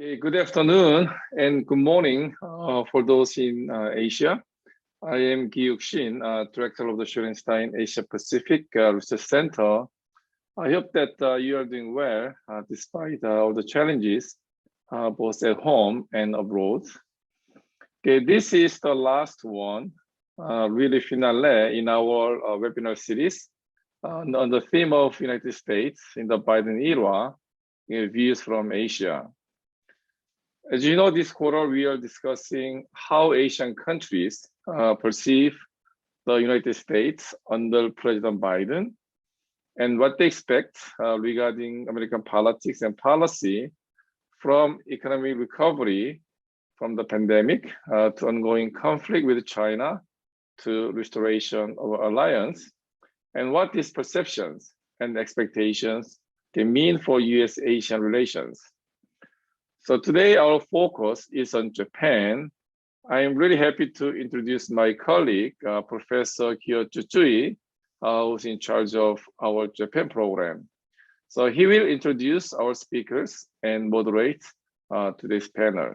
Okay, good afternoon and good morning for those in Asia. I am Keio Director of the Shorenstein Asia Pacific Research Center. I hope that you are doing well despite all the challenges both at home and abroad. Okay, this is the last one, really finale in our webinar series on the theme of United States in the Biden era, views from Asia. As you know, this quarter we are discussing how Asian countries perceive the United States under President Biden and what they expect regarding American politics and policy, from economic recovery from the pandemic to ongoing conflict with China to restoration of alliance, and what these perceptions and expectations can mean for US-Asian relations. So today our focus is on Japan. I am really happy to introduce my colleague, Professor Keio Izuka, who's in charge of our Japan program. So he will introduce our speakers and moderate today's panel.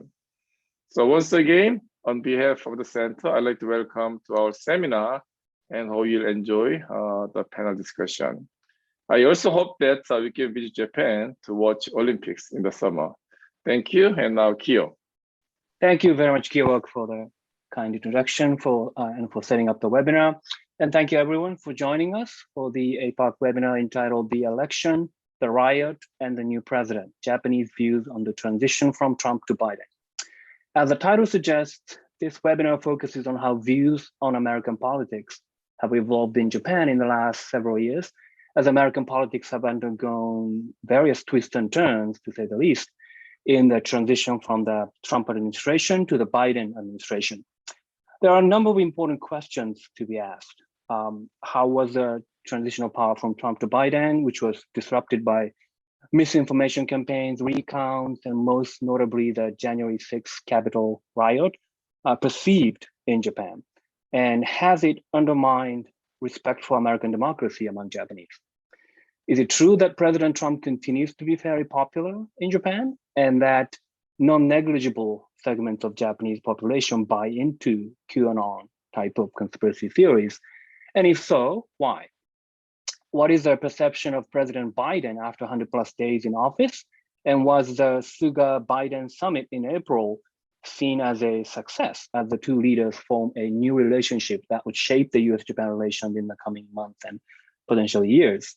So once again, on behalf of the center, I'd like to welcome to our seminar and hope you'll enjoy the panel discussion. I also hope that we can visit Japan to watch Olympics in the summer. Thank you, and now Keio. Thank you very much, Keio, for the kind introduction and for setting up the webinar. And thank you everyone for joining us for the APAC webinar entitled The Election, the Riot, and the New President, Japanese Views on the Transition from Trump to Biden. As the title suggests, this webinar focuses on how views on American politics have evolved in Japan in the last several years, as American politics have undergone various twists and turns, to say the least, in the transition from the Trump administration to the Biden administration. There are a number of important questions to be asked. How was the transitional power from Trump to Biden, which was disrupted by misinformation campaigns, recounts, and most notably the January 6th Capitol riot, perceived in Japan? And has it undermined respect for American democracy among Japanese? Is it true that President Trump continues to be very popular in Japan and that non-negligible segments of Japanese population buy into QAnon type of conspiracy theories? And if so, why? What is their perception of President Biden after 100+ days in office? And was the Suga-Biden summit in April seen as a success as the two leaders form a new relationship that would shape the US-Japan relations in the coming months and potential years?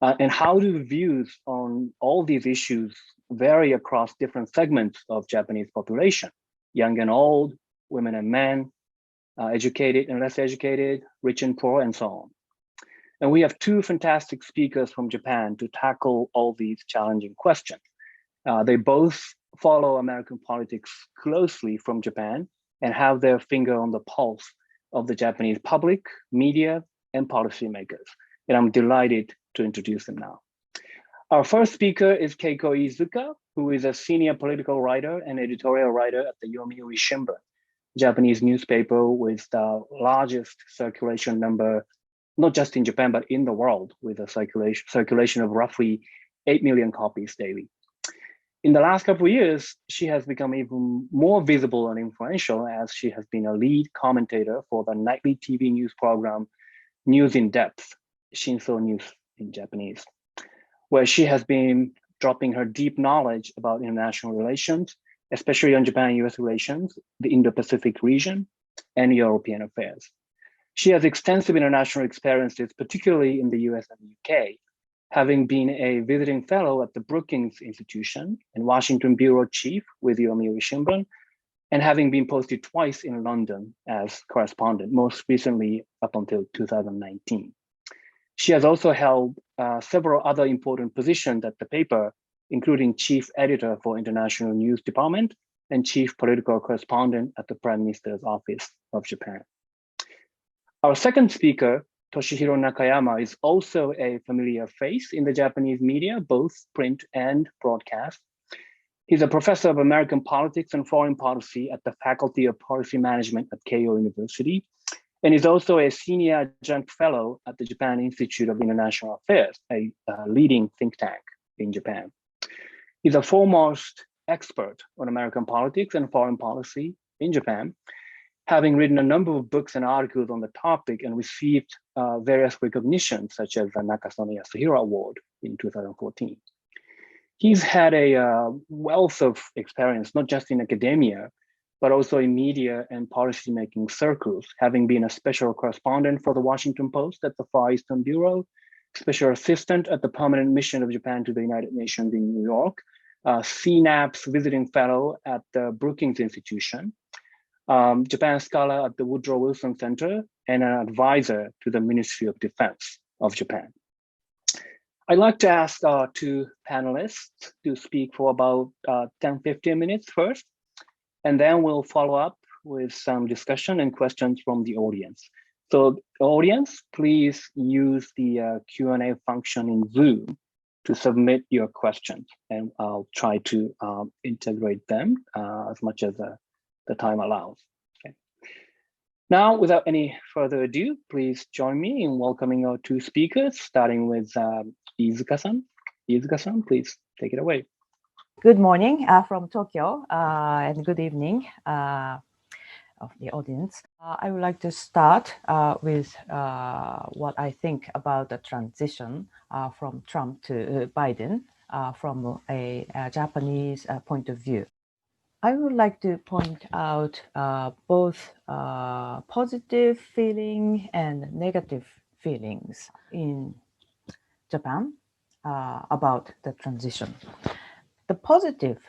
And how do views on all these issues vary across different segments of Japanese population, young and old, women and men, educated and less educated, rich and poor, and so on? And we have two fantastic speakers from Japan to tackle all these challenging questions. They both follow American politics closely from Japan and have their finger on the pulse of the Japanese public, media, and policymakers. And I'm delighted to introduce them now. Our first speaker is Keiko Iizuka, who is a senior political writer and editorial writer at the Yomiuri Shimbun, Japanese newspaper with the largest circulation number, not just in Japan, but in the world, with a circulation of roughly 8 million copies daily. In the last couple of years, she has become even more visible and influential as she has been a lead commentator for the nightly TV news program News in Depth, Shinso News in Japanese, where she has been dropping her deep knowledge about international relations, especially on Japan-US relations, the Indo-Pacific region, and European affairs. She has extensive international experiences, particularly in the US and UK, having been a visiting fellow at the Brookings Institution and Washington Bureau Chief with Yomiuri Shimbun, and having been posted twice in London as correspondent, most recently up until 2019. She has also held several other important positions at the paper, including chief editor for International News Department and chief political correspondent at the Prime Minister's Office of Japan. Our second speaker, Toshihiro Nakayama, is also a familiar face in the Japanese media, both print and broadcast. He's a professor of American politics and foreign policy at the Faculty of Policy Management at Keio University, and is also a senior adjunct fellow at the Japan Institute of International Affairs, a leading think tank in Japan. He's a foremost expert on American politics and foreign policy in Japan, having written a number of books and articles on the topic and received various recognitions, such as the Nakasone Yasuhiro Award in 2014. He's had a wealth of experience, not just in academia, but also in media and policymaking circles, having been a special correspondent for the Washington Post at the Far Eastern Bureau, special assistant at the Permanent Mission of Japan to the United Nations in New York, CNAP's visiting fellow at the Brookings Institution, Japan scholar at the Woodrow Wilson Center, and an advisor to the Ministry of Defense of Japan. I'd like to ask our two panelists to speak for about 10-15 minutes first, and then we'll follow up with some discussion and questions from the audience. So audience, please use the Q&A function in Zoom to submit your questions, and I'll try to integrate them as much as the time allows. Okay. Now, without any further ado, please join me in welcoming our two speakers, starting with Iizuka-san. Iizuka-san, please take it away. Good morning from Tokyo, and good evening of the audience. I would like to start with what I think about the transition from Trump to Biden from a Japanese point of view. I would like to point out both positive feeling and negative feelings in Japan about the transition. The positive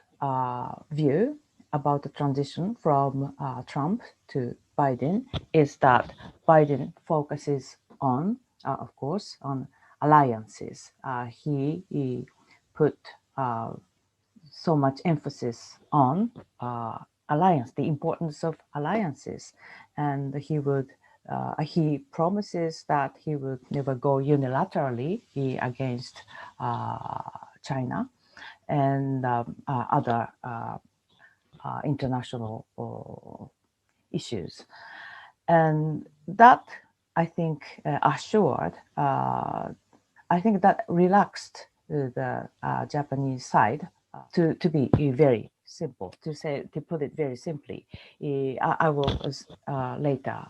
view about the transition from Trump to Biden is that Biden focuses on, of course, on alliances. He put so much emphasis on alliance, the importance of alliances, and he promises that he would never go unilaterally against China and other international issues. And that, I think, assured, I think that relaxed the Japanese side to be very simple, to put it very simply. I will later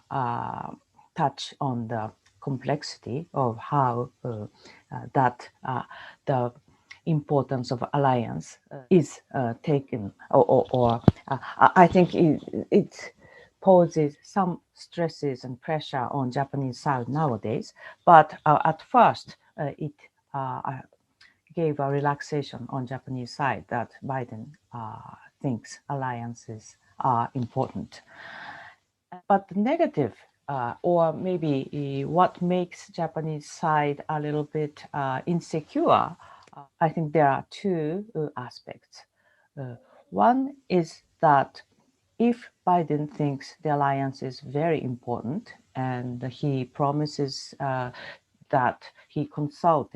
touch on the complexity of how the importance of alliance is taken, or I think it poses some stresses and pressure on Japanese side nowadays. But at first, it gave a relaxation on Japanese side that Biden thinks alliances are important. But the negative, or maybe what makes Japanese side a little bit insecure, I think there are two aspects. One is that if Biden thinks the alliance is very important and he promises that he consults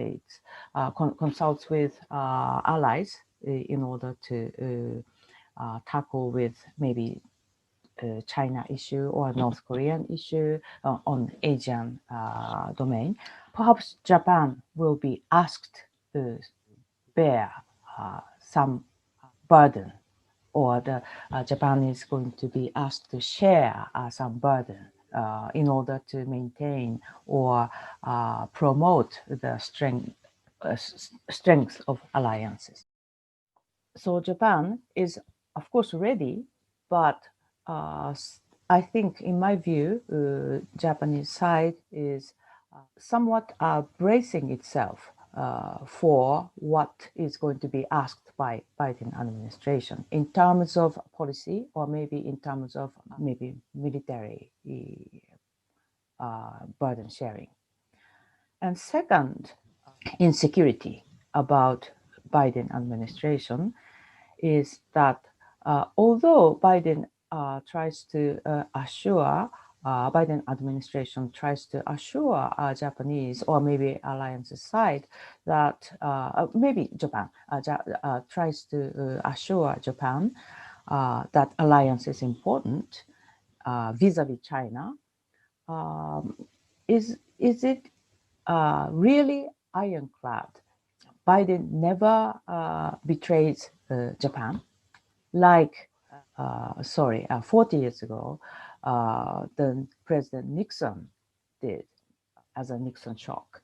with allies in order to tackle with maybe China issue or North Korean issue on Asian domain, perhaps Japan will be asked to bear some burden, or the Japan is going to be asked to share some burden in order to maintain or promote the strength of alliances. So Japan is, of course, ready, but I think, in my view, Japanese side is somewhat bracing itself for what is going to be asked by Biden administration in terms of policy, or maybe in terms of maybe military burden sharing. And second, insecurity about Biden administration is that although Biden Biden administration tries to assure Japanese, or maybe alliances side, that maybe Japan tries to assure Japan that alliance is important vis-a-vis China. Is it really ironclad? Biden never betrays Japan like 40 years ago, the President Nixon did as a Nixon shock.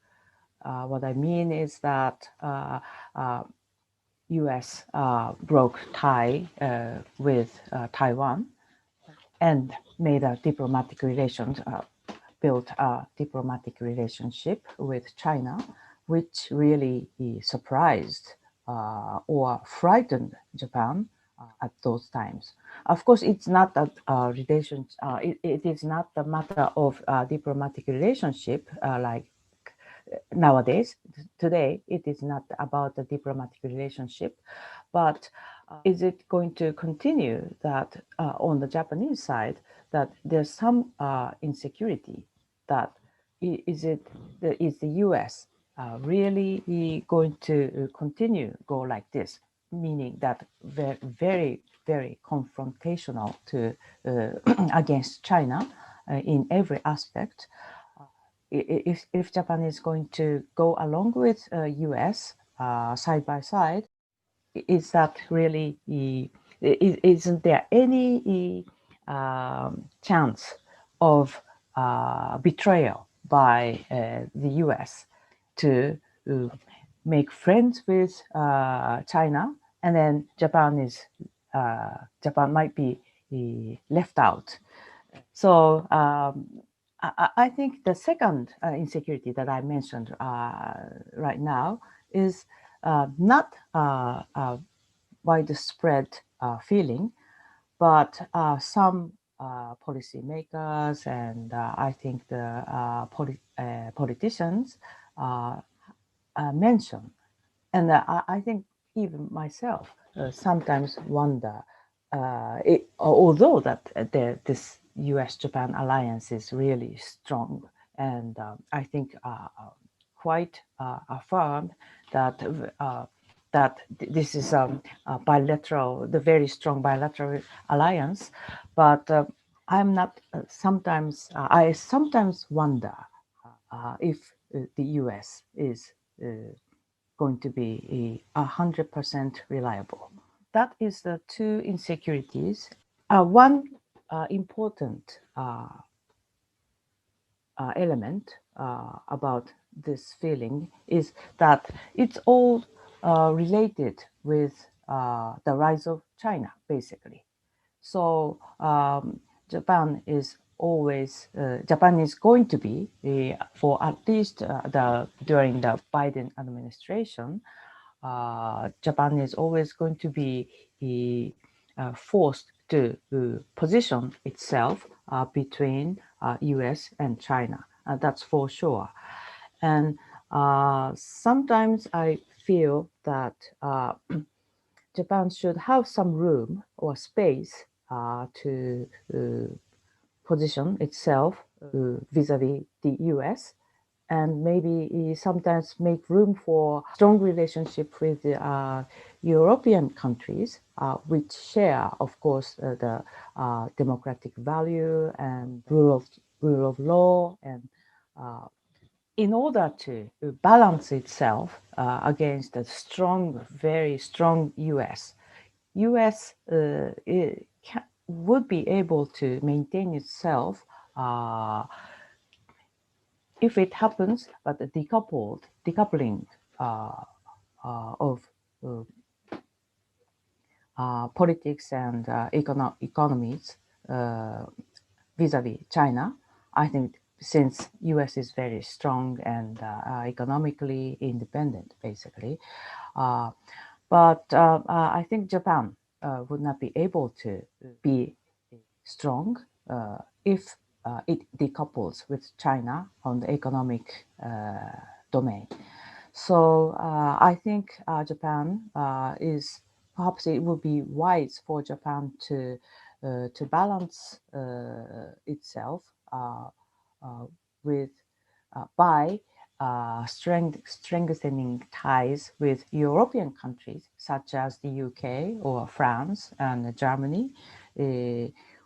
What I mean is that U.S. Broke tie with Taiwan and made a diplomatic relations, built a diplomatic relationship with China, which really surprised or frightened Japan at those times. Of course, it's not that relations. It is not the matter of diplomatic relationship like nowadays. Today, it is not about the diplomatic relationship, but is it going to continue that on the Japanese side that there's some insecurity that is the U.S. Really going to continue go like this, meaning that very very confrontational to against China in every aspect. If Japan is going to go along with U.S. Side by side, is that really isn't there any chance of betrayal by the U.S. to make friends with China, and then Japan might be left out. So I think the second insecurity that I mentioned right now is not a widespread feeling, but some policymakers and I think the politicians mention. And I think even myself sometimes wonder, although that this U.S.-Japan alliance is really strong, and I think quite affirmed that this is a bilateral, the very strong bilateral alliance, but I'm not. I sometimes wonder if the U.S. is going to be 100% reliable. That is the two insecurities. One important element about this feeling is that it's all related with the rise of China, basically. So Japan is going to be for at least during the Biden administration, Japan is always going to be forced to position itself between U.S. and China. That's for sure. And sometimes I feel that Japan should have some room or space to position itself vis-a-vis the U.S. and maybe sometimes make room for strong relationship with European countries, which share, of course, the democratic value and rule of law, and in order to balance itself against a strong, very strong U.S. U.S. Would be able to maintain itself if it happens, but the decoupling of politics and economies vis-a-vis China, I think since U.S. is very strong and economically independent, basically, but I think Japan would not be able to be strong if it decouples with China on the economic domain. So I think Japan is perhaps it would be wise for Japan to balance itself with by strengthening ties with European countries such as the UK or France and Germany,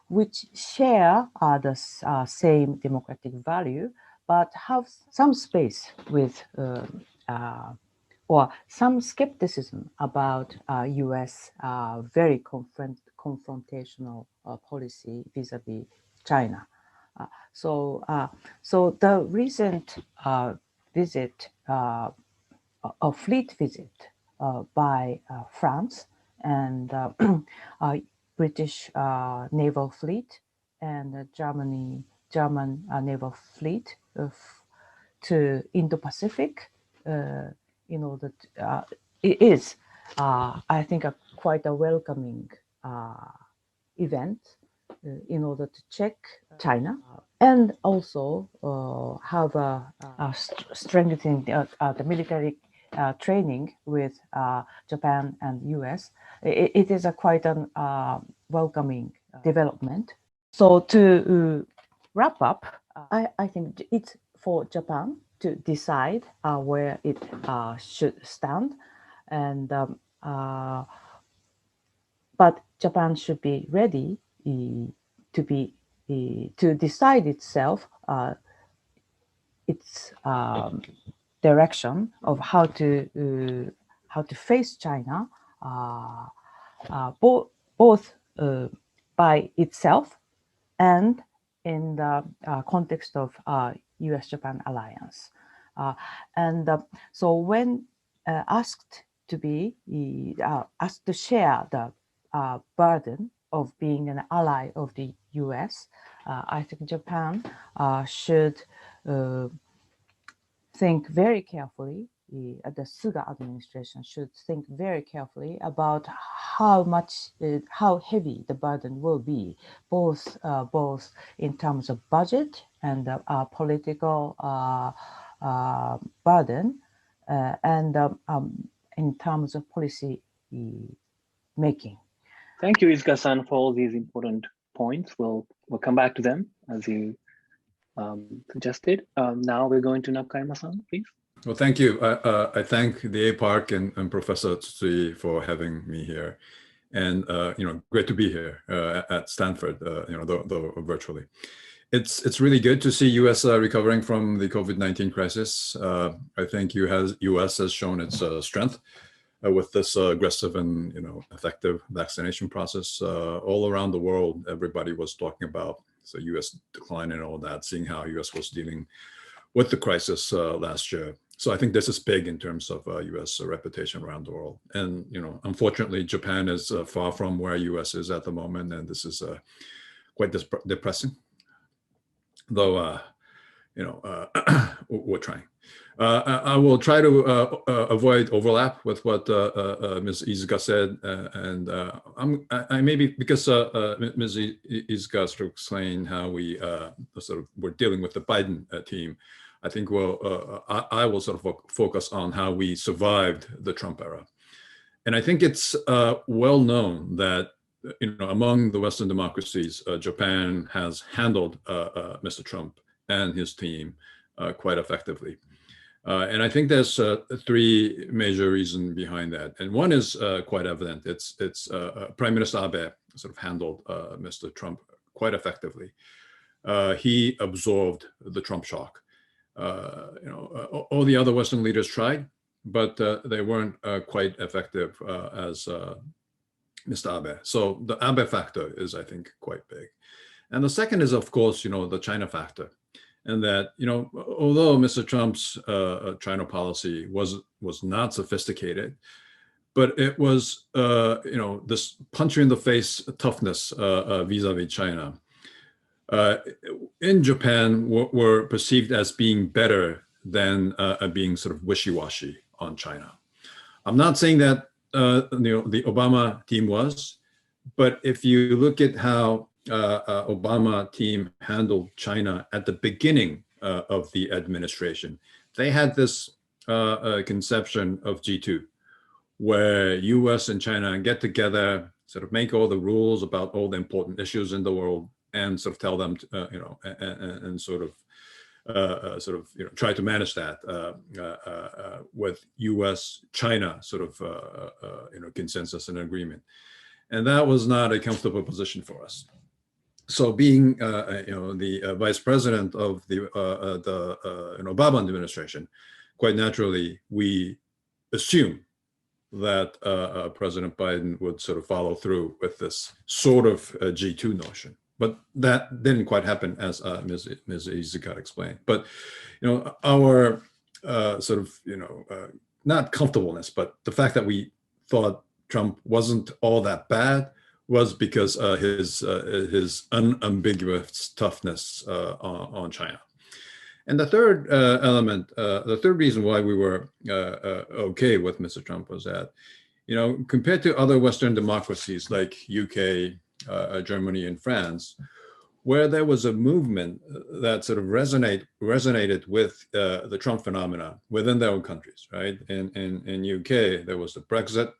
which share the same democratic value, but have some space with or some skepticism about U.S. Very confrontational policy vis-a-vis China. So the recent visit, a fleet visit by France and British naval fleet and German naval fleet to Indo-Pacific in order to, it is, I think, quite a welcoming event in order to check China and also have strengthening the military training with Japan and US. It is a quite an welcoming development. So to wrap up, I think it's for Japan to decide where it should stand, and but Japan should be ready to decide itself its direction of how to face China, both by itself and in the context of U.S.-Japan alliance. So when asked to share the burden of being an ally of the U.S., I think Japan should think very carefully. The Suga administration should think very carefully about how heavy the burden will be, both in terms of budget and political burden, and in terms of policy making. Thank you, Izuka-san, for all these important points. We'll come back to them as you suggested. Now we're going to Nakayama-san, please. Well, thank you. I thank the APARC and Professor Tsui for having me here, and great to be here at Stanford. Though virtually, it's really good to see U.S. recovering from the COVID-19 crisis. I think U.S. has shown its strength with this aggressive and effective vaccination process. All around the world, everybody was talking about the U.S. decline and all that, seeing how U.S. was dealing with the crisis last year. So I think this is big in terms of U.S. reputation around the world. And unfortunately, Japan is far from where U.S. is at the moment, and this is quite depressing. Though we're trying. I will try to avoid overlap with what Ms. Izuka said, and I maybe because Ms. Izuka sort of explained how we we're dealing with the Biden team. I think I will sort of focus on how we survived the Trump era, and I think it's well known that among the Western democracies, Japan has handled Mr. Trump and his team quite effectively. And I think there's three major reasons behind that. And one is quite evident. It's Prime Minister Abe sort of handled Mr. Trump quite effectively. He absorbed the Trump shock. All the other Western leaders tried, but they weren't quite effective as Mr. Abe. So the Abe factor is, I think, quite big. And the second is, of course, the China factor. And that, although Mr. Trump's China policy was not sophisticated, but it was, this punch you in the face toughness vis-a-vis China in Japan were perceived as being better than being sort of wishy-washy on China. I'm not saying that the Obama team was, but if you look at how Obama team handled China at the beginning of the administration, they had this conception of G2, where US and China get together, sort of make all the rules about all the important issues in the world, and sort of tell them, and sort of try to manage that with US-China sort of consensus and agreement, and that was not a comfortable position for us. So being the vice president of the Obama administration, quite naturally we assume that President Biden would sort of follow through with this sort of G2 notion. But that didn't quite happen, as Ms. Izuka explained. But, our sort of, not comfortableness, but the fact that we thought Trump wasn't all that bad was because his unambiguous toughness on China. And the third element, the third reason why we were okay with Mr. Trump was that, compared to other Western democracies like UK, Germany, and France, where there was a movement that sort of resonated with the Trump phenomena within their own countries, right? In UK, there was the Brexit.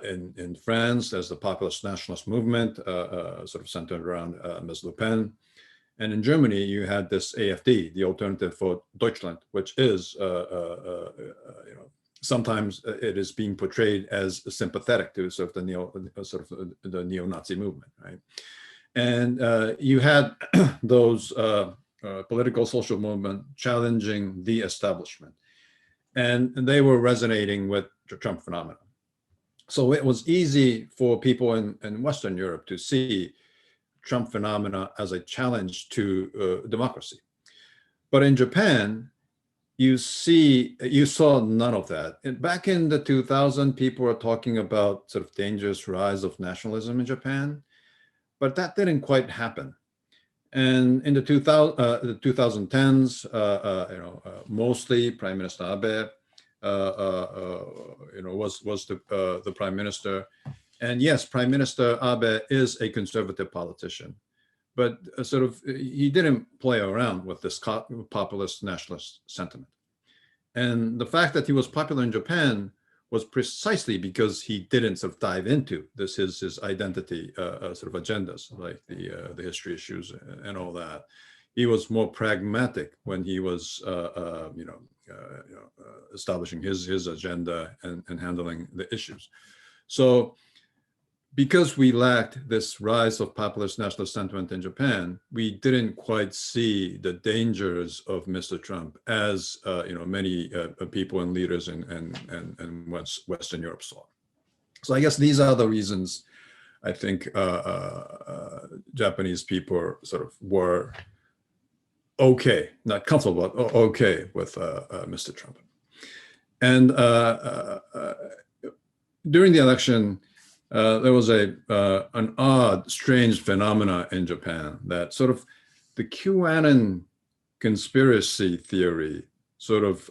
In France, there's the populist nationalist movement, sort of centered around Ms. Le Pen. And in Germany, you had this AfD, the Alternative for Deutschland, which is, sometimes it is being portrayed as sympathetic to sort of the neo-Nazi movement, right? And you had those political social movement challenging the establishment, and they were resonating with the Trump phenomenon. So it was easy for people in Western Europe to see Trump phenomena as a challenge to democracy. But in Japan, you saw none of that. And back in the 2000s, people were talking about sort of dangerous rise of nationalism in Japan, but that didn't quite happen. And in the 2010s, mostly Prime Minister Abe, was the prime minister. And yes, Prime Minister Abe is a conservative politician, but he didn't play around with this populist nationalist sentiment. And the fact that he was popular in Japan was precisely because he didn't sort of dive into his identity sort of agendas, like the history issues and all that. He was more pragmatic when he was establishing his agenda and handling the issues. So because we lacked this rise of populist nationalist sentiment in Japan, we didn't quite see the dangers of Mr. Trump as many people and leaders in Western Europe saw. So I guess these are the reasons I think Japanese people sort of were okay, not comfortable, but okay with Mr. Trump. And during the election, there was an odd, strange phenomena in Japan that sort of the QAnon conspiracy theory sort of,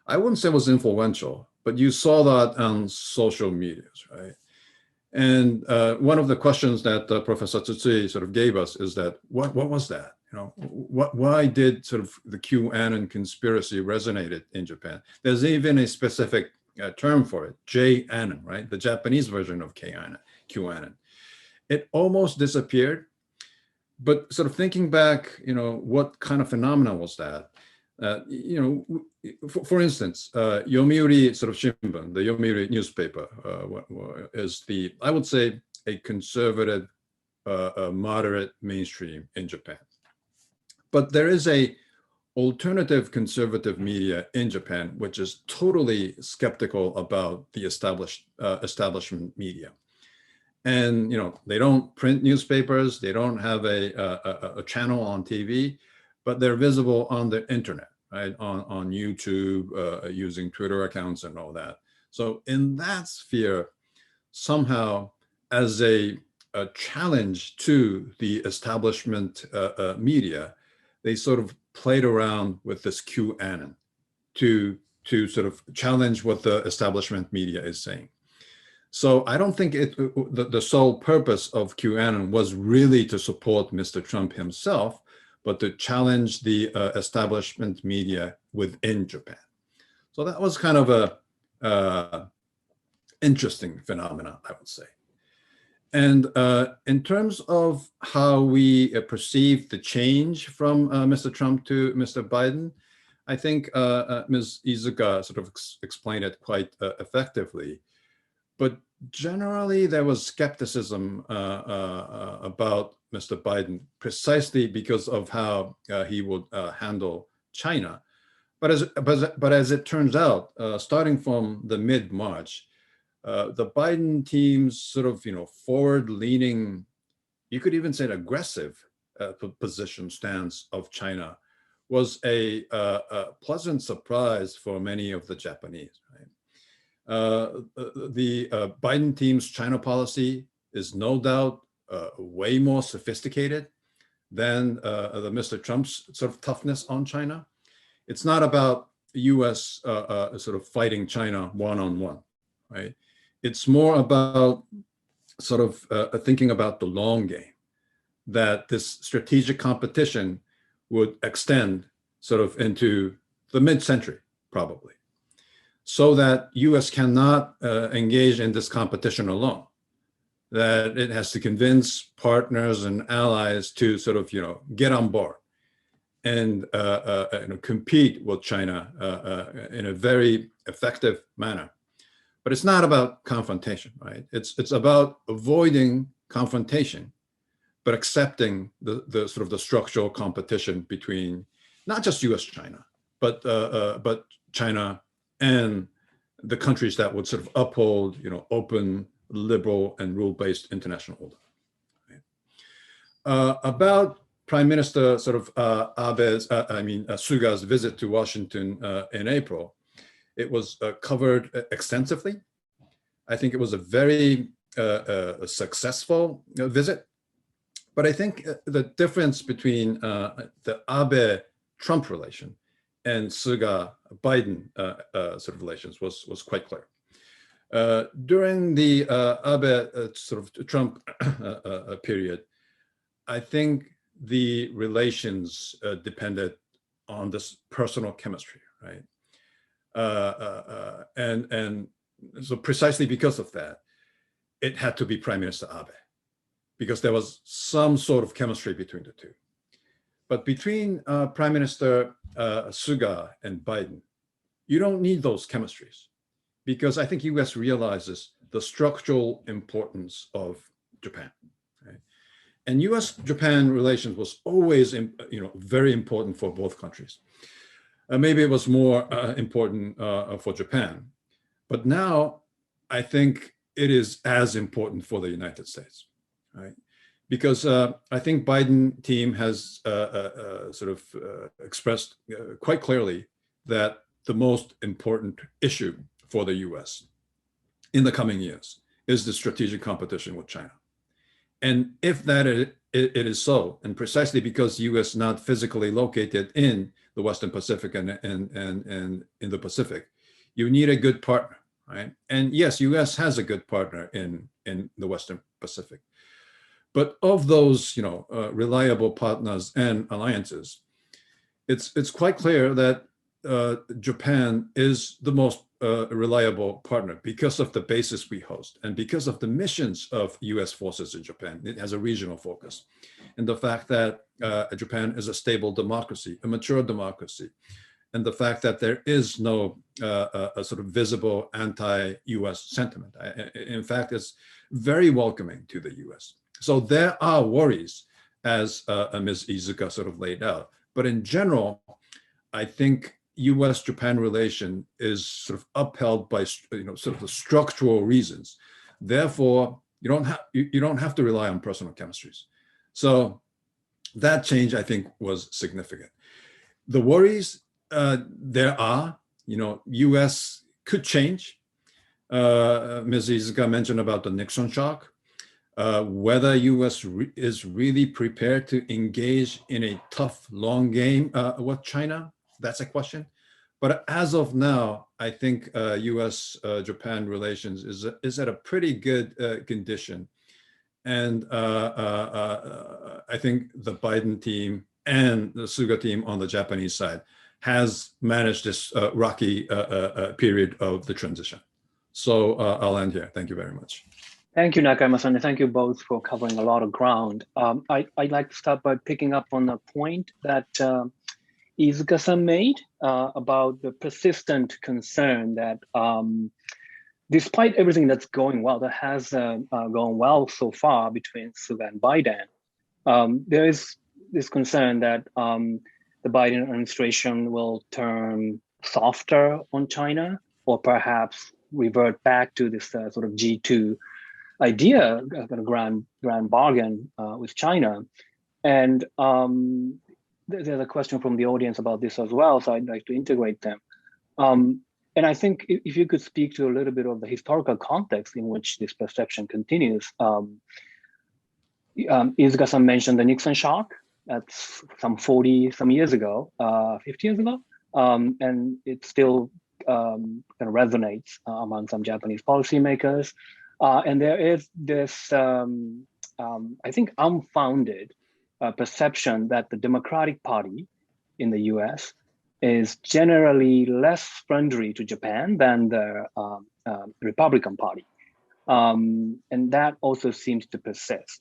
I wouldn't say it was influential, but you saw that on social medias, right? And one of the questions that Professor Tsutsui sort of gave us is that, what was that? Why did sort of the QAnon conspiracy resonated in Japan? There's even a specific term for it, J-anon, right? The Japanese version of QAnon. It almost disappeared, but sort of thinking back, what kind of phenomena was that? For instance, Yomiuri sort of Shimbun, the Yomiuri newspaper, is I would say, a conservative, moderate mainstream in Japan. But there is a alternative conservative media in Japan, which is totally skeptical about the establishment media. And, they don't print newspapers, they don't have a channel on TV, but they're visible on the internet, right? On YouTube, using Twitter accounts and all that. So in that sphere, somehow as a challenge to the establishment media, they sort of played around with this QAnon to sort of challenge what the establishment media is saying. So I don't think the sole purpose of QAnon was really to support Mr. Trump himself, but to challenge the establishment media within Japan. So that was kind of a interesting phenomenon, I would say. And in terms of how we perceive the change from Mr. Trump to Mr. Biden, I think Ms. Izuka sort of explained it quite effectively. But generally, there was skepticism about Mr. Biden precisely because of how he would handle China. But as it turns out, starting from the mid-March, the Biden team's sort of forward-leaning, you could even say an aggressive position stance of China was a pleasant surprise for many of the Japanese. Right? The Biden team's China policy is no doubt way more sophisticated than the Mr. Trump's sort of toughness on China. It's not about the U.S. Sort of fighting China one-on-one, right? It's more about sort of thinking about the long game, that this strategic competition would extend sort of into the mid-century, probably, so that U.S. cannot engage in this competition alone, that it has to convince partners and allies to sort of, get on board and compete with China in a very effective manner. But it's not about confrontation, right? It's about avoiding confrontation, but accepting the sort of the structural competition between not just U.S. China, but China and the countries that would sort of uphold, open, liberal, and rule-based international order. Right? About Prime Minister sort of Suga's visit to Washington in April, it was covered extensively. I think it was a very successful visit. But I think the difference between the Abe-Trump relation and Suga-Biden sort of relations was quite clear. During the Abe sort of Trump period, I think the relations depended on this personal chemistry, right? And so precisely because of that, it had to be Prime Minister Abe, because there was some sort of chemistry between the two. But between Prime Minister Suga and Biden, you don't need those chemistries, because I think US realizes the structural importance of Japan. Right? And US-Japan relations was always very important for both countries. Maybe it was more important for Japan, but now I think it is as important for the United States, right? Because I think Biden team has sort of expressed quite clearly that the most important issue for the US in the coming years is the strategic competition with China. And if that it is so, and precisely because US not physically located in the Western Pacific and in the Pacific, you need a good partner, right? And yes, US has a good partner in the Western Pacific. But of those, reliable partners and alliances, it's quite clear that Japan is the most reliable partner because of the bases we host and because of the missions of US forces in Japan. It has a regional focus. And the fact that Japan is a stable democracy, a mature democracy, and the fact that there is no a sort of visible anti-US sentiment. In fact, it's very welcoming to the US. So there are worries, as Ms. Iizuka sort of laid out. But in general, I think US-Japan relation is sort of upheld by sort of the structural reasons. Therefore, you don't have to rely on personal chemistries. So that change, I think, was significant. The worries there are, US could change. Ms. Iizuka mentioned about the Nixon shock. Whether US is really prepared to engage in a tough, long game with China, that's a question. But as of now, I think US-Japan relations is at a pretty good condition. And I think the Biden team and the Suga team on the Japanese side has managed this rocky period of the transition. So I'll end here. Thank you very much. Thank you, Nakayama-san, and thank you both for covering a lot of ground. I'd like to start by picking up on the point that Iizuka-san made about the persistent concern that despite everything that's going well, that has gone well so far between Suga and Biden, there is this concern that the Biden administration will turn softer on China, or perhaps revert back to this sort of G2 idea, kind of grand bargain with China. And there's a question from the audience about this as well, so I'd like to integrate them. And I think if you could speak to a little bit of the historical context in which this perception continues. Izuka-san mentioned the Nixon shock. That's some 40 some years ago, 50 years ago. And it still kind of resonates among some Japanese policymakers. And there is this, I think, unfounded perception that the Democratic Party in the US is generally less friendly to Japan than the Republican Party. And that also seems to persist.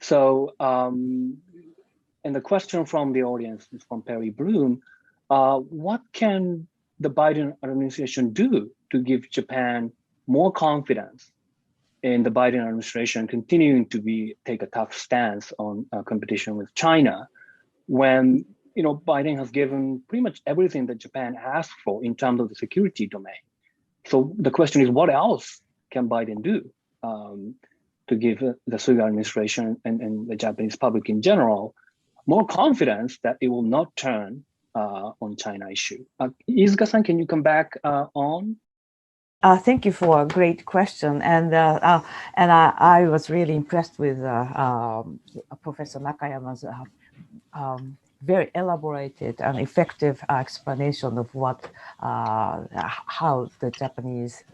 So, and the question from the audience is from Perry Bloom, what can the Biden administration do to give Japan more confidence in the Biden administration continuing to take a tough stance on competition with China, when Biden has given pretty much everything that Japan asked for in terms of the security domain? So the question is, what else can Biden do to give the Suga administration and the Japanese public in general more confidence that it will not turn on China issue? Izuka-san, can you come back on? Thank you for a great question, and I was really impressed with Professor Nakayama's very elaborated and effective explanation of how the Japanese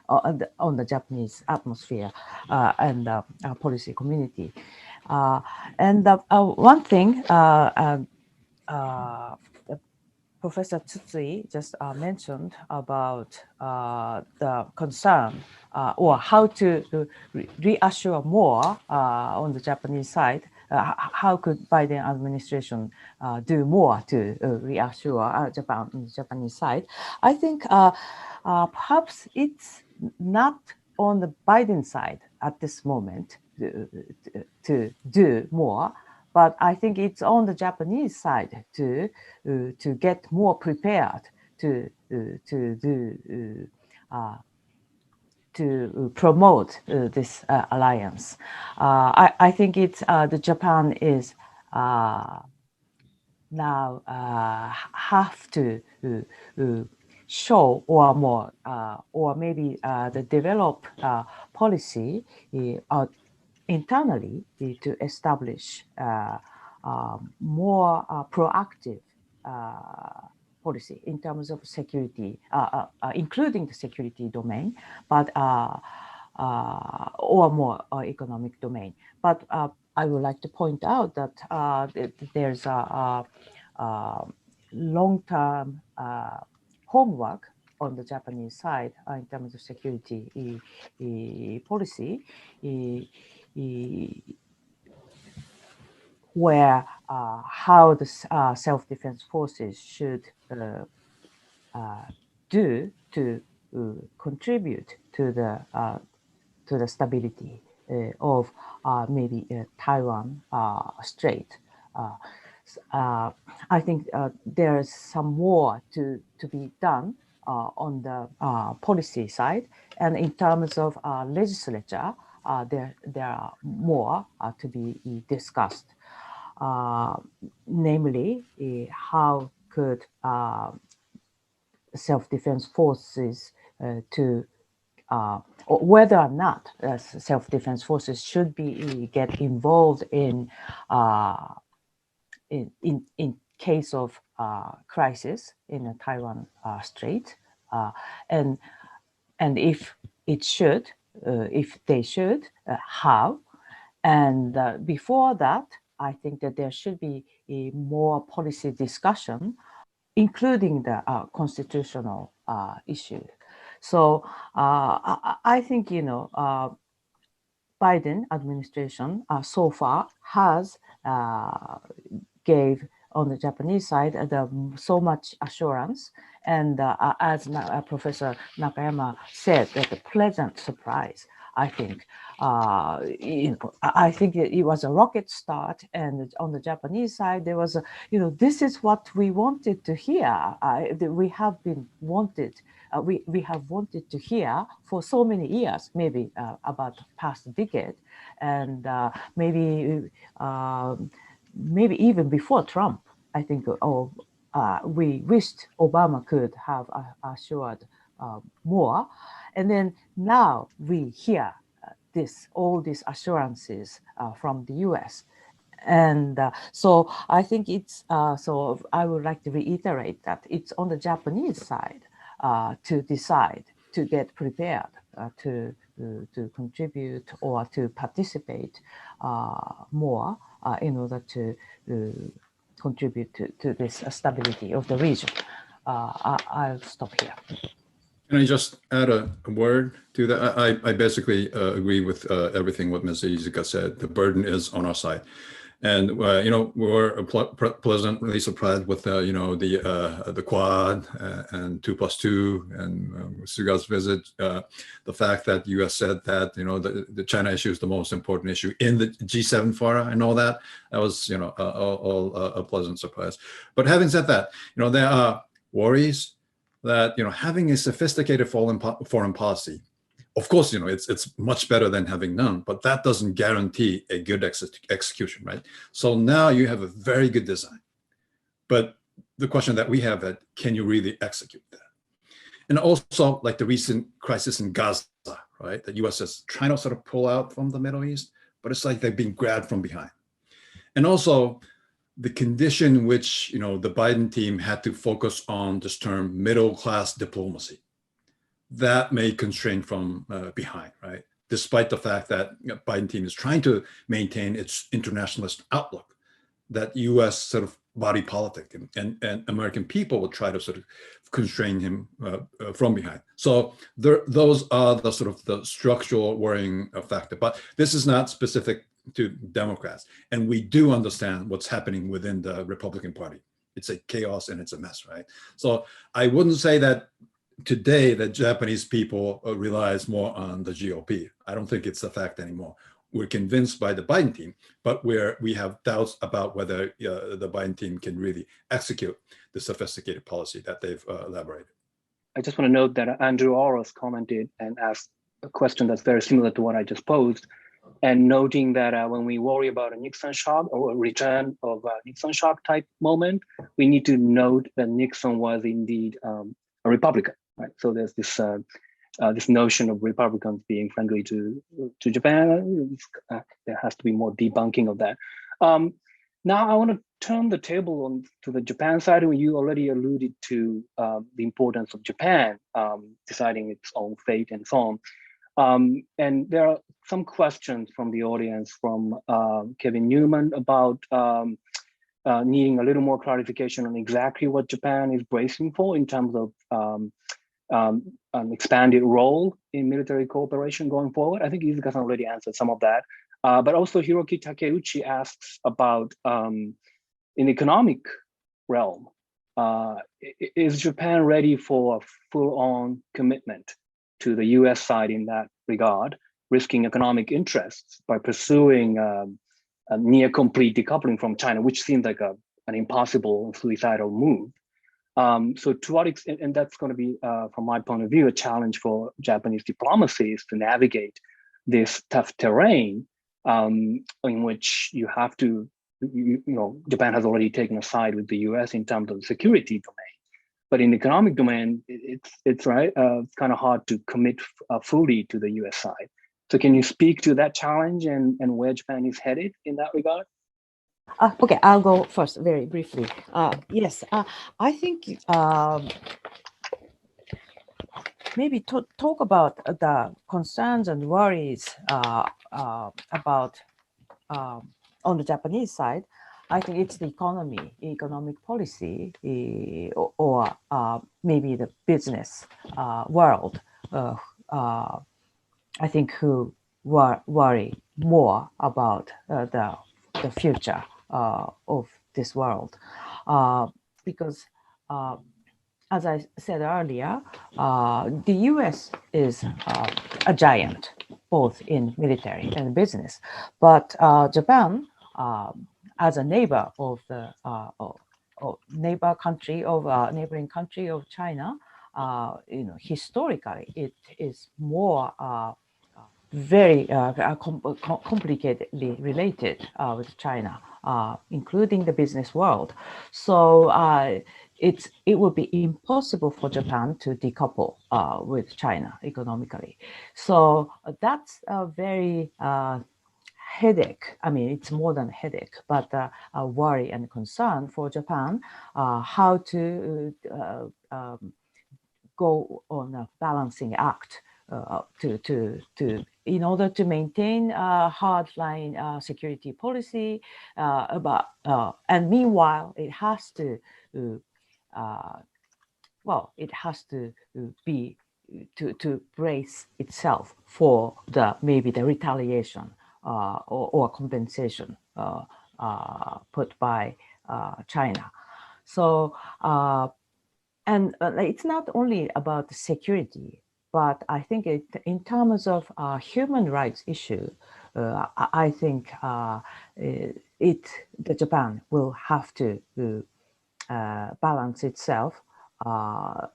on the Japanese atmosphere and policy community, and one thing Professor Tsutsui just mentioned about the concern or how to reassure more on the Japanese side. How could Biden administration do more to reassure Japan on the Japanese side? I think perhaps it's not on the Biden side at this moment to do more. But I think it's on the Japanese side to get more prepared to promote this alliance. I think it's the Japan is now have to show or more or maybe the develop policy internally to establish more proactive policy in terms of security, including the security domain, but or more economic domain. But I would like to point out that there's a long-term homework on the Japanese side in terms of security policy, where how the self-defense forces should do to contribute to the stability of maybe Taiwan Strait. I think there's some more to be done on the policy side, and in terms of legislature, there are more to be discussed. Namely, how could self-defense forces to or whether or not self-defense forces should be get involved in case of crisis in the Taiwan Strait, and if it should, if they should, how? And before that, I think that there should be a more policy discussion, including the constitutional issue. So I think Biden administration so far has gave on the Japanese side so much assurance, and as Professor Nakayama said, that the pleasant surprise I think. I think it was a rocket start, and on the Japanese side, there was this is what we wanted to hear. We have been wanted. We have wanted to hear for so many years, maybe about past decade, and maybe even before Trump. I think we wished Obama could have assured more, and then now we hear all these assurances from the U.S. And so I think it's so I would like to reiterate that it's on the Japanese side to decide, to get prepared to contribute or to participate more in order to contribute to this stability of the region. I'll stop here. Can I just add a word to that? I basically agree with everything what Ms. Iizuka said. The burden is on our side. And, we were pleasantly surprised with, the Quad and 2+2 and Suga's visit. The fact that U.S. said that, the China issue is the most important issue in the G7 fora and all that. That was, all a pleasant surprise. But having said that, there are worries that, having a sophisticated foreign policy, of course, it's much better than having none, but that doesn't guarantee a good execution, right? So now you have a very good design, but the question that we have is, can you really execute that? And also, like the recent crisis in Gaza, right? The U.S. is trying to sort of pull out from the Middle East, but it's like they're being grabbed from behind. And also, the condition in which the Biden team had to focus on this term middle-class diplomacy, that may constrain from behind, right? Despite the fact that Biden team is trying to maintain its internationalist outlook, that U.S. sort of body politic and American people will try to sort of constrain him from behind. So those are the sort of the structural worrying factor. But this is not specific to Democrats. And we do understand what's happening within the Republican Party. It's a chaos and it's a mess, right? So I wouldn't say that today that Japanese people relies more on the GOP. I don't think it's a fact anymore. We're convinced by the Biden team, but we have doubts about whether the Biden team can really execute the sophisticated policy that they've elaborated. I just want to note that Andrew Oros commented and asked a question that's very similar to what I just posed, and noting that when we worry about a Nixon shock or a return of a Nixon shock type moment, we need to note that Nixon was indeed a Republican, right? So there's this this notion of Republicans being friendly to Japan. There has to be more debunking of that. Now I want to turn the table to the Japan side, where you already alluded to the importance of Japan deciding its own fate and so on. And there are some questions from the audience from Kevin Newman about needing a little more clarification on exactly what Japan is bracing for in terms of an expanded role in military cooperation going forward. I think Iizuka-san already answered some of that. But also Hiroki Takeuchi asks about in economic realm, is Japan ready for a full-on commitment to the US side in that regard, risking economic interests by pursuing a near complete decoupling from China, which seems like an impossible suicidal move. So to what extent, and that's going to be, from my point of view, a challenge for Japanese diplomacy is to navigate this tough terrain in which you have to, Japan has already taken a side with the US in terms of the security domain. But in the economic domain, it's right. It's kind of hard to commit fully to the US side. So can you speak to that challenge and where Japan is headed in that regard? Okay, I'll go first very briefly. Yes, I think maybe talk about the concerns and worries about on the Japanese side. I think it's the economic policy, or maybe the business world. I think who worry more about the future of this world, because as I said earlier, the US is a giant both in military and business. But Japan, as a neighbor of the neighboring country of China, historically it is more very complicatedly related with China, including the business world. So it would be impossible for Japan to decouple with China economically. So that's a very headache. I mean, it's more than a headache, but a worry and concern for Japan, how to go on a balancing act in order to maintain a hardline security policy, and meanwhile it has to be to brace itself for maybe the retaliation or compensation put by China. So and it's not only about security, but I think in terms of human rights issue, I think the Japan will have to balance itself on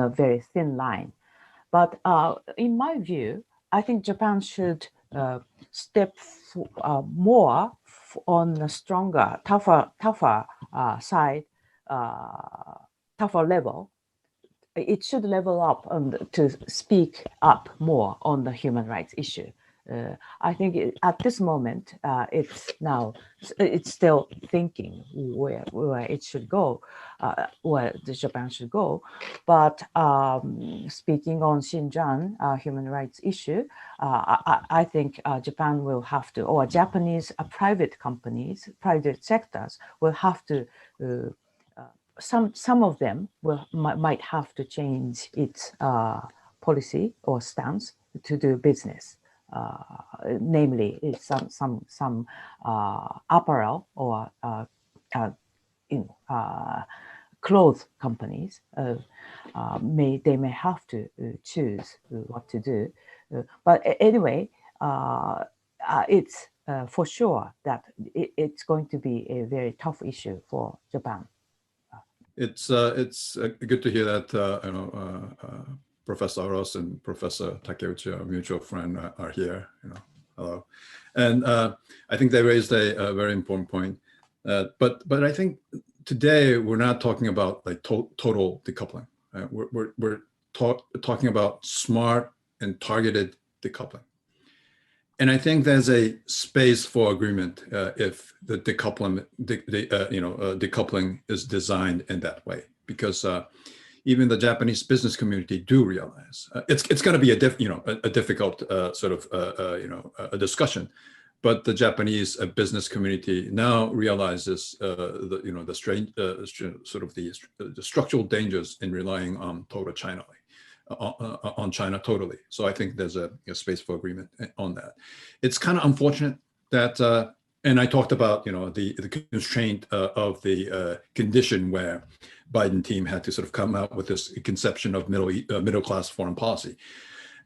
a very thin line. But in my view, I think Japan should step more on the stronger, tougher side, tougher level. It should level up to speak up more on the human rights issue. I think at this moment, it's still thinking where it should go, where the Japan should go. But speaking on Xinjiang human rights issue, I think Japan will have to, or Japanese private companies, private sectors will have to. Some of them might have to change its policy or stance to do business. Namely, some apparel or clothes companies they may have to choose what to do. But anyway, it's for sure that it's going to be a very tough issue for Japan. It's good to hear that Professor Ross and Professor Takeuchi, our mutual friend, are here. Hello, and I think they raised a very important point. But I think today we're not talking about like total decoupling. We're talking about smart and targeted decoupling. And I think there's a space for agreement if the decoupling is designed in that way, because even the Japanese business community do realize it's going to be a difficult sort of a discussion, but the Japanese business community now realizes the structural dangers in relying on total China. On China totally. So I think there's a space for agreement on that. It's kind of unfortunate that, and I talked about the constraint of the condition where Biden team had to sort of come out with this conception of middle class foreign policy,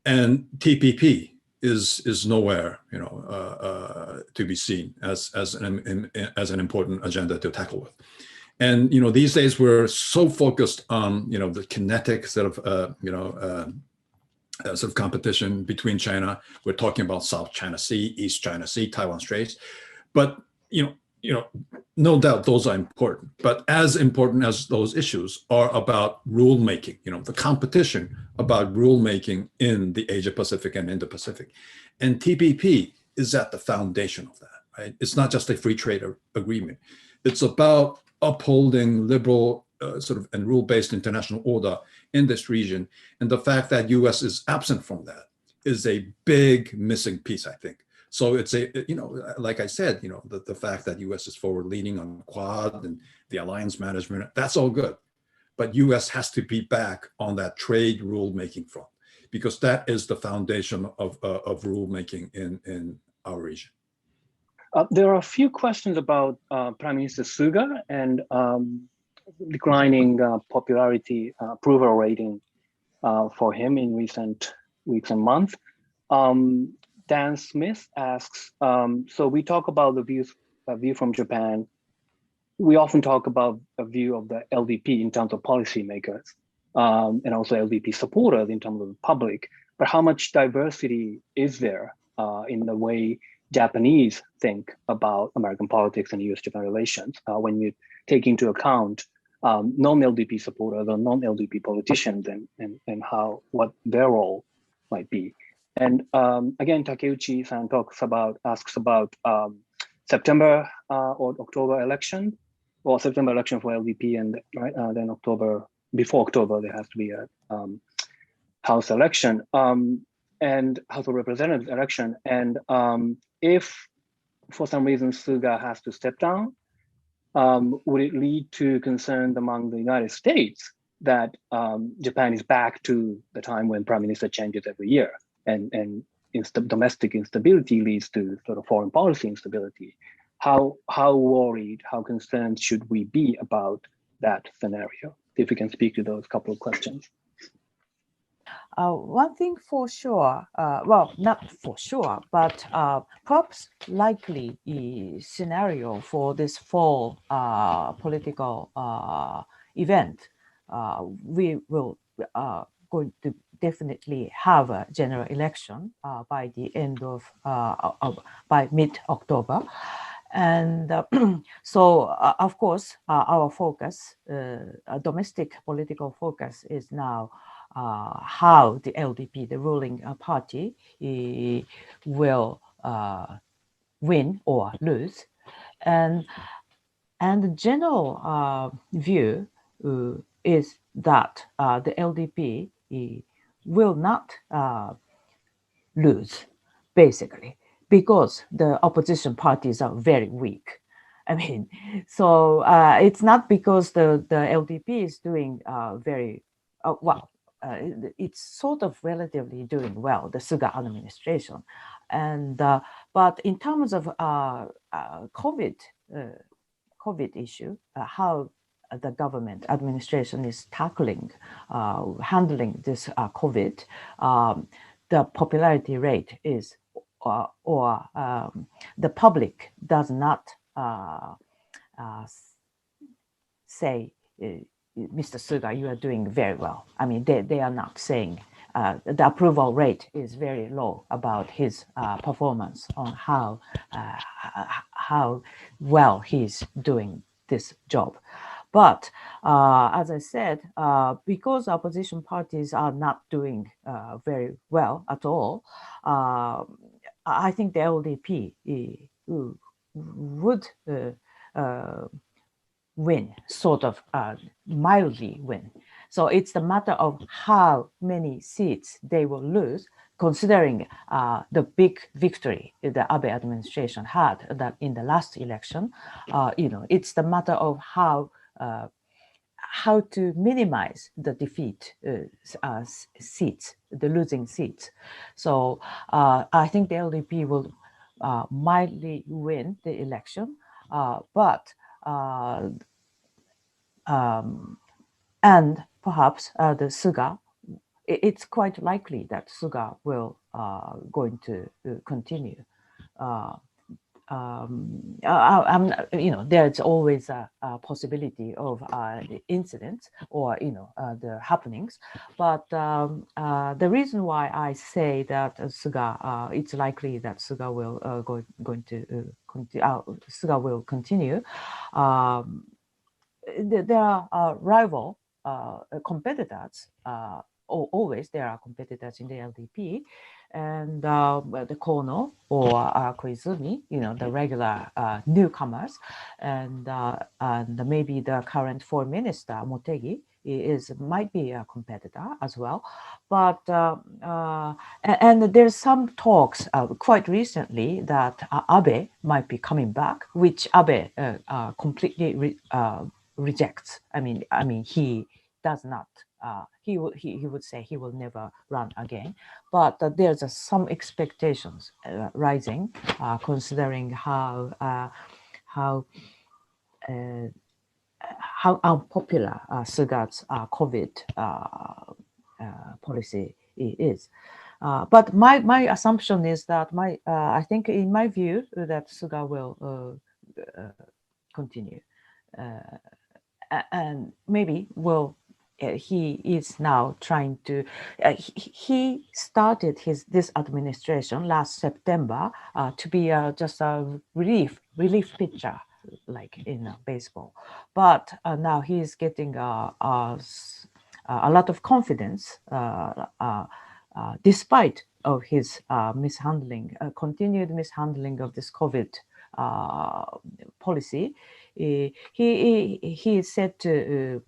and TPP is nowhere to be seen as an important agenda to tackle with. And these days we're so focused on the kinetic sort of competition between China. We're talking about South China Sea, East China Sea, Taiwan Straits, but no doubt those are important. But as important as those issues are about rule making, the competition about rule making in the Asia Pacific and Indo-Pacific, and TPP is at the foundation of that. Right? It's not just a free trade agreement. It's about upholding liberal and rule-based international order in this region. And the fact that US is absent from that is a big missing piece, I think. So it's like I said, the fact that US is forward leaning on Quad and the alliance management, that's all good. But US has to be back on that trade rule-making front, because that is the foundation of rule-making in our region. There are a few questions about Prime Minister Suga and declining popularity approval rating for him in recent weeks and months. Dan Smith asks, so we talk about the view from Japan. We often talk about a view of the LDP in terms of policymakers, and also LDP supporters in terms of the public. But how much diversity is there in the way Japanese think about American politics and US-Japan relations when you take into account non-LDP supporters or non-LDP politicians and what their role might be? And again, Takeuchi-san asks about September or October election, or September election for LDP, and then before October there has to be a House election and House of Representatives election. And if for some reason Suga has to step down, would it lead to concern among the United States that Japan is back to the time when prime minister changes every year, and domestic instability leads to sort of foreign policy instability? How worried, how concerned should we be about that scenario? If you can speak to those couple of questions. One thing for sure, well, not for sure, but perhaps likely scenario for this fall political event, we will going to definitely have a general election by the end of by mid-October. And so, of course, our focus, domestic political focus, is now how the LDP, the ruling party, will win or lose. And the general view is that the LDP will not lose, basically, because the opposition parties are very weak. I mean, so it's not because the LDP is doing very well. It's sort of relatively doing well, the Suga administration. And but in terms of COVID issue, how the government administration is tackling, handling this COVID, the popularity rate is, the public does not say, Mr. Suga, you are doing very well. I mean, they are not saying, the approval rate is very low about his performance on how well he's doing this job. But as I said, because opposition parties are not doing very well at all, I think the LDP would win, sort of mildly win. So it's the matter of how many seats they will lose, considering the big victory the Abe administration had that in the last election. It's the matter of how to minimize the defeat seats, the losing seats. So I think the LDP will mildly win the election, but and perhaps the Suga, it's quite likely that Suga will going to continue. There's always a possibility of incidents or the happenings, but the reason why I say that Suga, it's likely that Suga will Suga will continue. There are rival competitors. Always there are competitors in the LDP, and the Kono or Koizumi, the regular newcomers, and maybe the current foreign minister Motegi might be a competitor as well. But and there's some talks quite recently that Abe might be coming back, which Abe completely rejects. I mean, he does not. He would say he will never run again, but there's some expectations rising, considering how unpopular Suga's COVID policy is. But my assumption is that I think in my view that Suga will continue, and maybe will. He is now trying to. He started this administration last September to be just a relief pitcher, like in baseball, but now he is getting a lot of confidence despite of his continued mishandling of this COVID policy. He is said to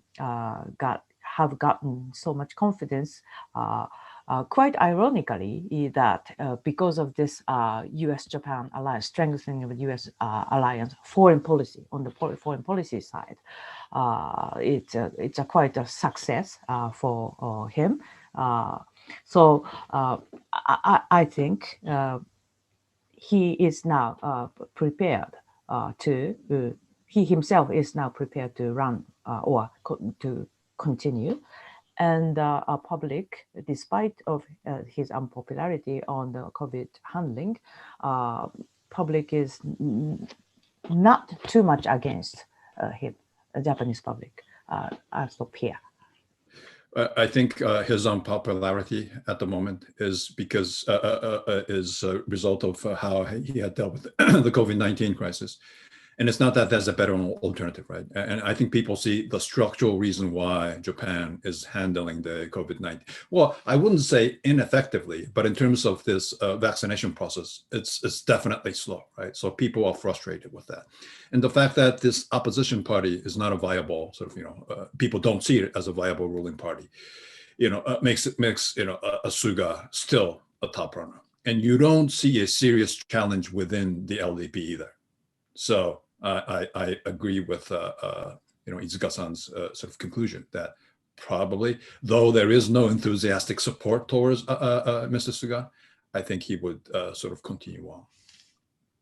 have gotten so much confidence, quite ironically, that because of this U.S.-Japan alliance, strengthening of the U.S. Alliance foreign policy on the foreign policy side, it's quite a success for him. So I think he is now prepared he himself is now prepared to run or to continue. And public, despite of his unpopularity on the COVID handling, public is not too much against him, the Japanese public, as of here. I think his unpopularity at the moment is because is a result of how he had dealt with the COVID-19 crisis. And it's not that there's a better alternative, right? And I think people see the structural reason why Japan is handling the COVID-19. Well, I wouldn't say ineffectively, but in terms of this vaccination process, it's definitely slow, right? So people are frustrated with that. And the fact that this opposition party is not a viable sort of, people don't see it as a viable ruling party, makes a Suga still a top runner. And you don't see a serious challenge within the LDP either. So I agree with Izuka-san's sort of conclusion that probably, though there is no enthusiastic support towards Mr. Suga, I think he would sort of continue on.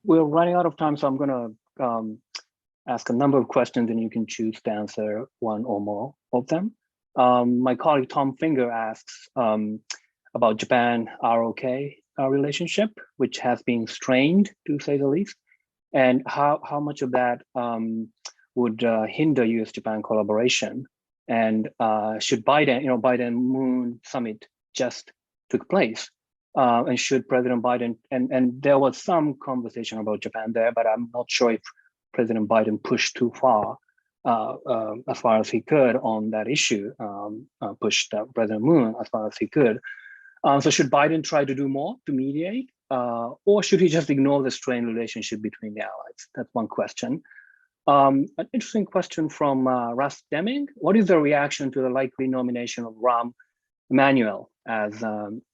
We're running out of time, so I'm going to ask a number of questions, and you can choose to answer one or more of them. My colleague Tom Finger asks about Japan-ROK relationship, which has been strained, to say the least. And how much of that would hinder U.S.-Japan collaboration? And should Biden-Moon summit just took place, and should President Biden, and there was some conversation about Japan there, but I'm not sure if President Biden pushed too far as he could on that issue, pushed President Moon as far as he could. So should Biden try to do more to mediate? Or should he just ignore the strained relationship between the allies? That's one question. An interesting question from Russ Deming. What is the reaction to the likely nomination of Rahm Emanuel as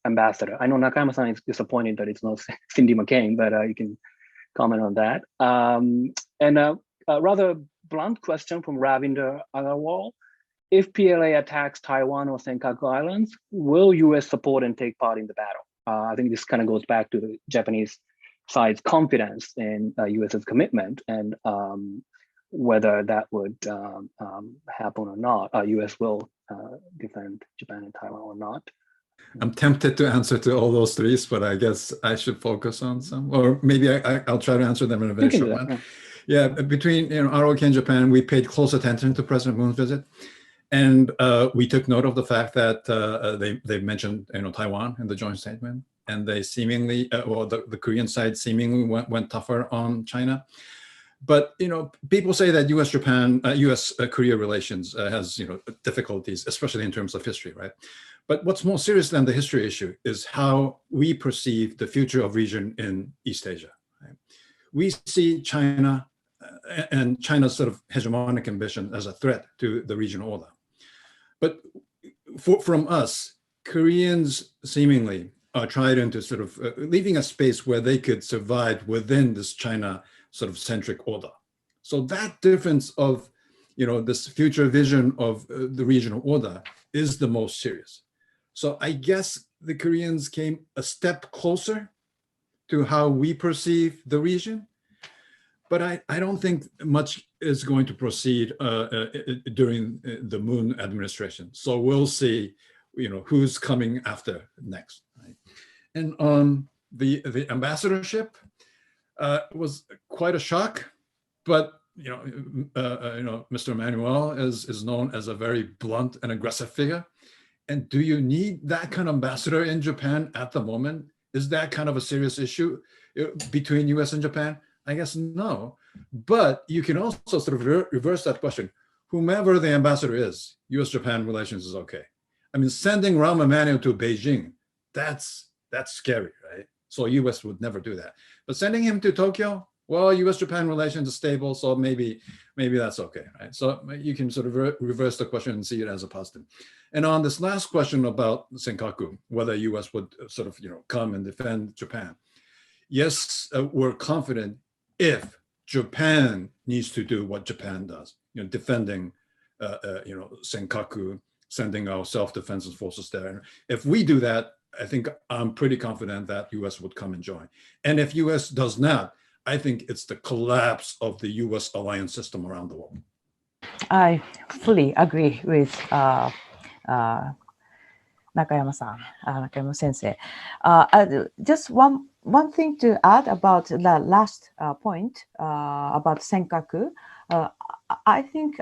ambassador? I know Nakayama-san is disappointed that it's not Cindy McCain, but you can comment on that. And a rather blunt question from Ravinder Agarwal. If PLA attacks Taiwan or Senkaku Islands, will US support and take part in the battle? I think this kind of goes back to the Japanese side's confidence in US's commitment, and whether that would happen or not. US will defend Japan and Taiwan or not. I'm tempted to answer to all those three, but I guess I should focus on some, or maybe I'll try to answer them in a very short one. Yeah, between ROK and Japan, we paid close attention to President Moon's visit. And we took note of the fact that they mentioned Taiwan in the joint statement, and they seemingly, the Korean side seemingly went tougher on China. But people say that U.S.-Korea relations has difficulties, especially in terms of history, right? But what's more serious than the history issue is how we perceive the future of region in East Asia. Right? We see China and China's sort of hegemonic ambition as a threat to the regional order. But from us, Koreans seemingly are trying to sort of leaving a space where they could survive within this China sort of centric order. So that difference of, this future vision of the regional order is the most serious. So I guess the Koreans came a step closer to how we perceive the region. But I don't think much is going to proceed during the Moon administration. So we'll see, who's coming after next. Right? And the ambassadorship was quite a shock, but Mr. Emmanuel is known as a very blunt and aggressive figure. And do you need that kind of ambassador in Japan at the moment? Is that kind of a serious issue between US and Japan? I guess no. But you can also sort of reverse that question. Whomever the ambassador is, US-Japan relations is okay. I mean, sending Rahm Emanuel to Beijing, that's scary, right? So US would never do that. But sending him to Tokyo, well, US-Japan relations are stable, so maybe that's okay, right? So you can sort of reverse the question and see it as a positive. And on this last question about Senkaku, whether US would sort of come and defend Japan, yes, we're confident if Japan needs to do what Japan does, defending, Senkaku, sending our self-defense forces there. And if we do that, I think I'm pretty confident that US would come and join. And if US does not, I think it's the collapse of the US alliance system around the world. I fully agree with Nakayama-san, Nakayama sensei. Just one thing to add about the last point about Senkaku. I think,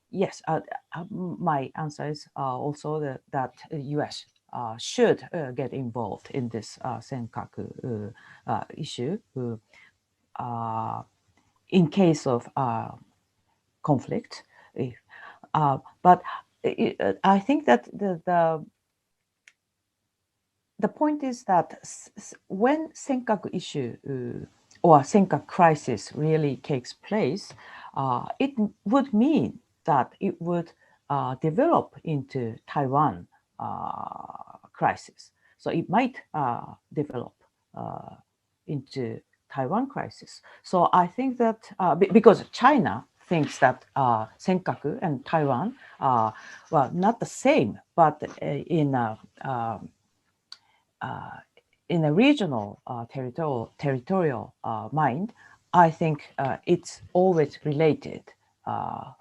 yes, my answer is also that US should get involved in this Senkaku issue in case of conflict. But I think that the point is that when Senkaku issue or Senkaku crisis really takes place, it would mean that it would develop into Taiwan crisis. So it might develop into Taiwan crisis. So I think that because China thinks that Senkaku and Taiwan are, well, not the same, but in a regional territorial mind, I think it's always related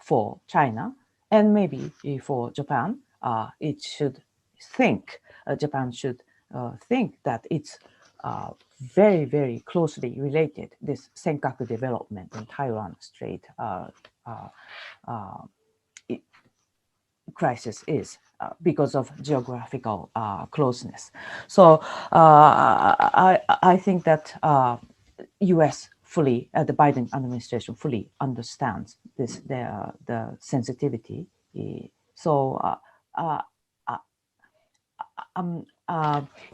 for China, and maybe for Japan. It should think, Japan should think that it's very, very closely related, this Senkaku development in Taiwan Strait crisis is because of geographical closeness. So I think that US fully, the Biden administration fully understands this, the sensitivity. So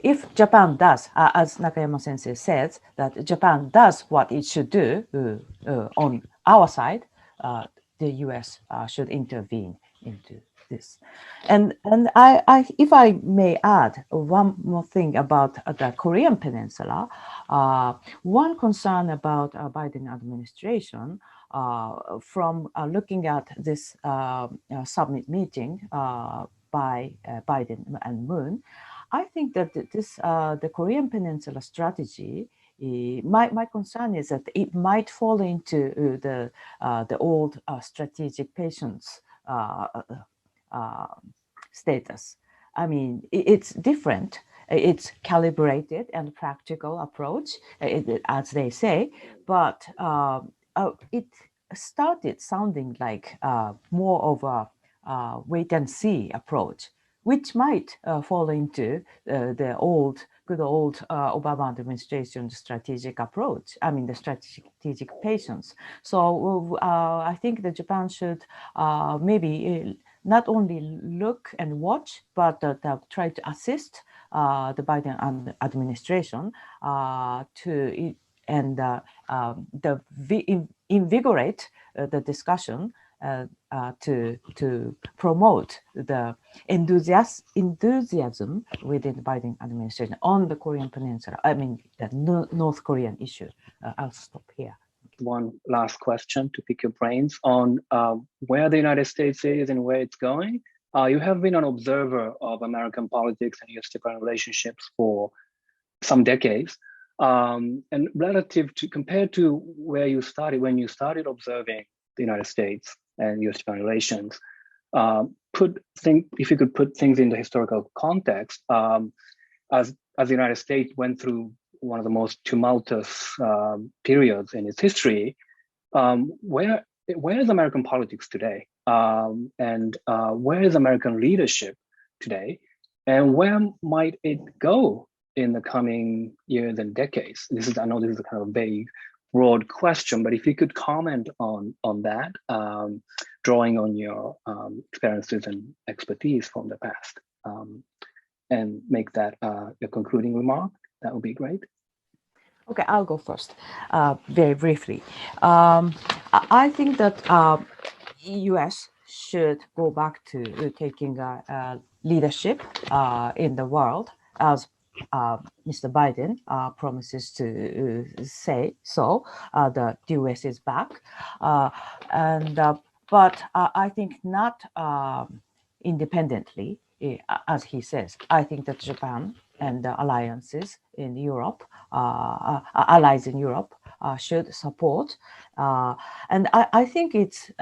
if Japan does, as Nakayama sensei says, that Japan does what it should do on our side, the US should intervene into this. And I if I may add one more thing about the Korean Peninsula, one concern about Biden administration from looking at this summit meeting by Biden and Moon, I think that this the Korean Peninsula strategy, my concern is that it might fall into the old strategic patience status. I mean, it's different. It's calibrated and practical approach, as they say, but it started sounding like more of a wait and see approach, which might fall into the good old Obama administration strategic approach. I mean, the strategic patience. So I think that Japan should maybe not only look and watch, but try to assist the Biden administration to invigorate the discussion to promote the enthusiasm within the Biden administration on the Korean Peninsula. I mean, the North Korean issue. I'll stop here. One last question to pick your brains on where the United States is and where it's going. You have been an observer of American politics and US-Japan relationships for some decades. And relative to, compared to where you started, when you started observing the United States and US-Japan relations, if you could put things into historical context, as as the United States went through one of the most tumultuous periods in its history, where is American politics today? And where is American leadership today? And where might it go in the coming years and decades? I know this is a kind of vague, broad question, but if you could comment on that, drawing on your experiences and expertise from the past, and make that your concluding remark, that would be great. Okay, I'll go first, very briefly. I think that U.S. should go back to taking leadership in the world, as Mr. Biden promises to say so. The U.S. is back, but I think not independently, as he says. I think that Japan and the alliances in Europe, allies in Europe, should support. And I think it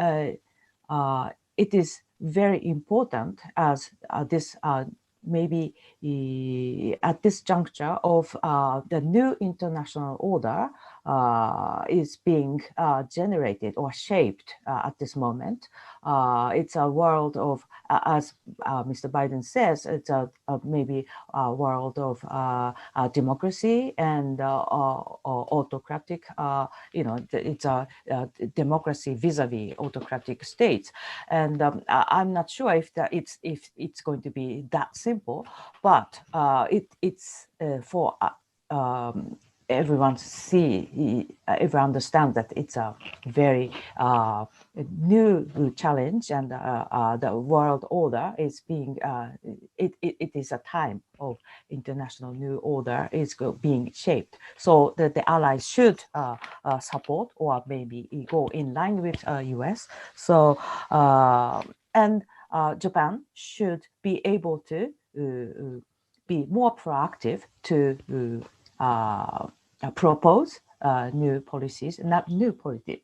is very important, as this maybe at this juncture of the new international order is being generated or shaped at this moment. It's a world of, as Mr. Biden says, it's maybe a world of democracy and autocratic, it's a democracy vis-a-vis autocratic states. And I'm not sure if it's going to be that simple, but it's for everyone everyone understands that it's a very new challenge, and the world order is being it is a time of international new order is being shaped, so that the allies should support or maybe go in line with US. So and Japan should be able to be more proactive to propose new policies, not new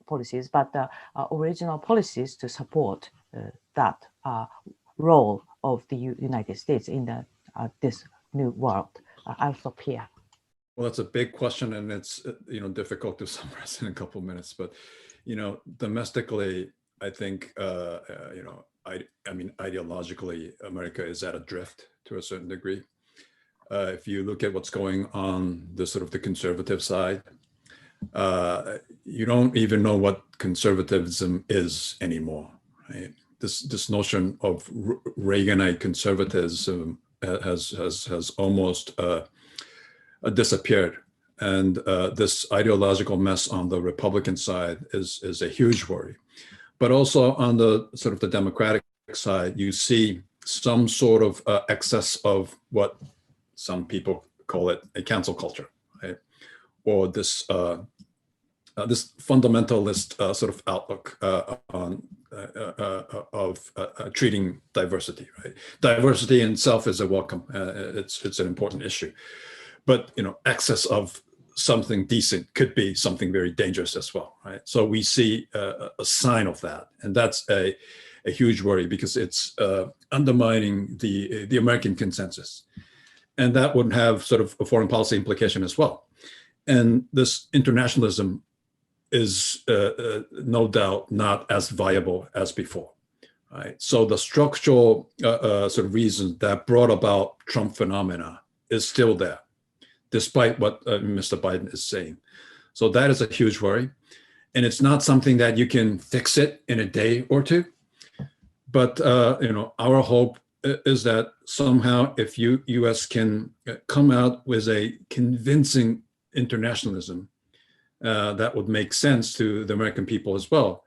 policies, but original policies to support that role of the United States in this new world. I'll stop here. Well, that's a big question, and it's difficult to summarize in a couple of minutes. But domestically, I think I mean ideologically, America is at a drift to a certain degree. If you look at what's going on the sort of the conservative side, you don't even know what conservatism is anymore. Right? This notion of Reaganite conservatism has almost disappeared, and this ideological mess on the Republican side is a huge worry. But also on the sort of the Democratic side, you see some sort of excess of what some people call it a cancel culture, right? Or this this fundamentalist sort of outlook on treating diversity, right? Diversity in itself is a welcome. It's an important issue, but excess of something decent could be something very dangerous as well, right? So we see a sign of that, and that's a huge worry, because it's undermining the American consensus. And that would have sort of a foreign policy implication as well. And this internationalism is no doubt not as viable as before, right? So the structural sort of reason that brought about Trump phenomena is still there, despite what Mr. Biden is saying. So that is a huge worry. And it's not something that you can fix it in a day or two. But our hope is that somehow if U.S. can come out with a convincing internationalism that would make sense to the American people as well,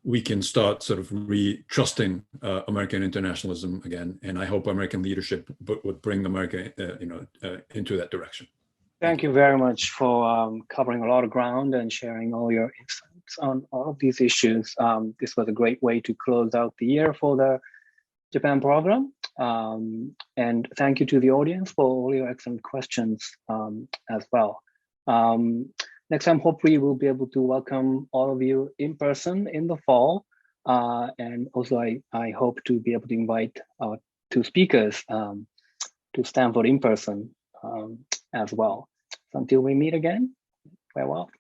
we can start sort of re-trusting American internationalism again. And I hope American leadership would bring America into that direction. Thank you very much for covering a lot of ground and sharing all your insights on all of these issues. This was a great way to close out the year for the Japan program. And thank you to the audience for all your excellent questions as well. Next time, hopefully we'll be able to welcome all of you in person in the fall. And also I hope to be able to invite our two speakers to Stanford in person as well. So until we meet again, farewell.